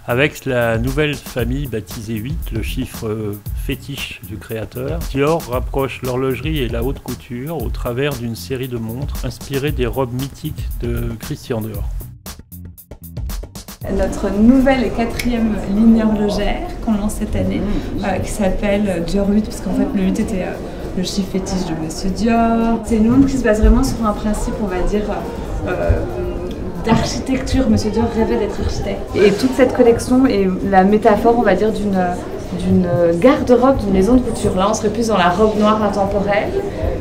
Avec la nouvelle famille baptisée 8, le chiffre fétiche du créateur, Dior rapproche l'horlogerie et la haute couture au travers d'une série de montres inspirées des robes mythiques de Christian Dior. Notre nouvelle et 4e ligne horlogère qu'on lance cette année, qui s'appelle Dior 8, parce qu'en fait le 8 était le chiffre fétiche de Monsieur Dior. C'est une montre qui se base vraiment sur un principe, on va dire, d'architecture. Monsieur Dior rêvait d'être architecte. Et toute cette collection est la métaphore, on va dire, d'une garde-robe d'une maison de couture. Là, on serait plus dans la robe noire intemporelle,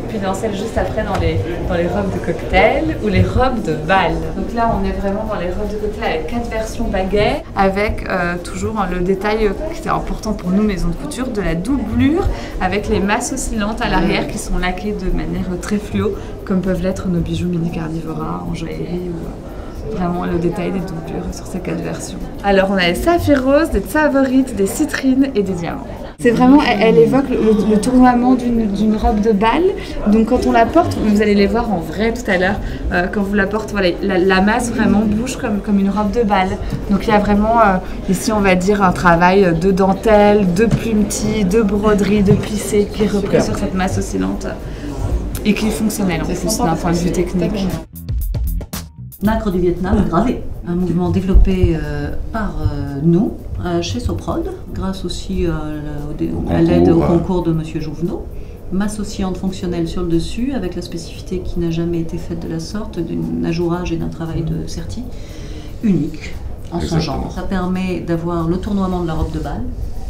puis dans celle juste après, dans les robes de cocktail ou les robes de bal. Donc là, on est vraiment dans les robes de cocktail avec 4 versions baguettes, avec toujours le détail qui était important pour nous, maison de couture, de la doublure, avec les masses oscillantes à l'arrière qui sont laquées de manière très fluo, comme peuvent l'être nos bijoux mini Cardivora en joaillerie ou vraiment le détail des doublures sur ces 4 versions. Alors on a des saphirs roses, des favorites, des citrines et des diamants. C'est vraiment, elle évoque le tournoiement d'une robe de bal. Donc quand on la porte, vous allez les voir en vrai tout à l'heure, quand vous la portez, voilà, la masse vraiment bouge comme une robe de bal. Donc il y a vraiment ici on va dire un travail de dentelle, de plumetis, de broderie, de plissé qui est repris sur cette masse oscillante et qui est fonctionnel en plus d'un point de vue technique. Nacre du Vietnam gravé, un mouvement développé par nous chez Soprod, grâce aussi à l'aide au concours de Monsieur Jouvenot. Masse oscillante fonctionnelle sur le dessus, avec la spécificité qui n'a jamais été faite de la sorte, d'un ajourage et d'un travail de serti unique en son genre. Ça permet d'avoir le tournoiement de la robe de bal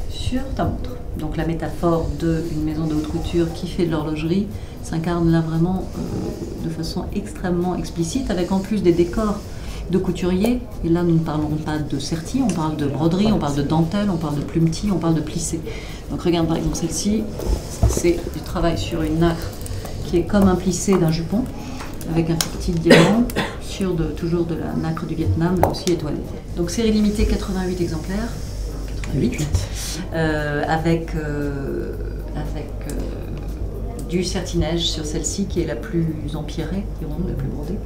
sur ta montre. Donc la métaphore d'une maison de haute couture qui fait de l'horlogerie s'incarne là vraiment de façon extrêmement explicite, avec en plus des décors de couturiers. Et là, nous ne parlons pas de serti, on parle de broderie, on parle de dentelle, on parle de plumetis, on parle de plissé. Donc regarde par exemple celle-ci, c'est du travail sur une nacre qui est comme un plissé d'un jupon, avec un petit diamant sur toujours de la nacre du Vietnam, là aussi étoilée. Donc série limitée, 88 exemplaires. 88, avec du sertinège sur celle-ci qui est la plus empierrée, dirons-nous, la plus brodée,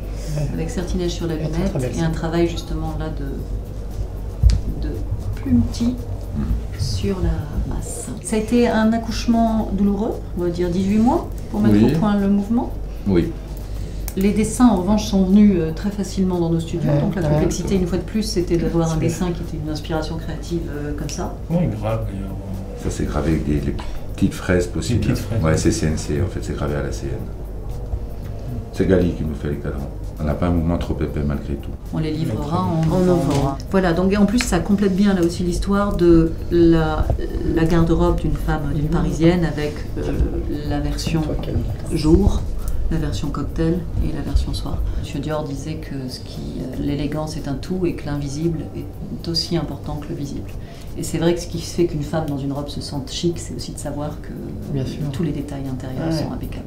avec sertinège sur la lunette et un travail justement là de plumetis sur la masse. Ça a été un accouchement douloureux, on va dire 18 mois, pour mettre au point le mouvement. Oui. Les dessins, en revanche, sont venus très facilement dans nos studios. Donc la complexité, une fois de plus, c'était d'avoir un dessin qui était une inspiration créative comme ça. Oui, grave. Ça, c'est gravé avec des petites fraises possibles. Ouais, c'est CNC, en fait, c'est gravé à la CN. C'est Gali qui nous fait les cadrans. On n'a pas un mouvement trop épais malgré tout. On les livrera en novembre. Voilà, donc en plus, ça complète bien là aussi l'histoire de la garde-robe d'une femme, d'une parisienne, avec la version jour, la version cocktail et la version soir. Monsieur Dior disait que l'élégance est un tout et que l'invisible est aussi important que le visible. Et c'est vrai que ce qui fait qu'une femme dans une robe se sente chic, c'est aussi de savoir que tous les détails intérieurs sont impeccables.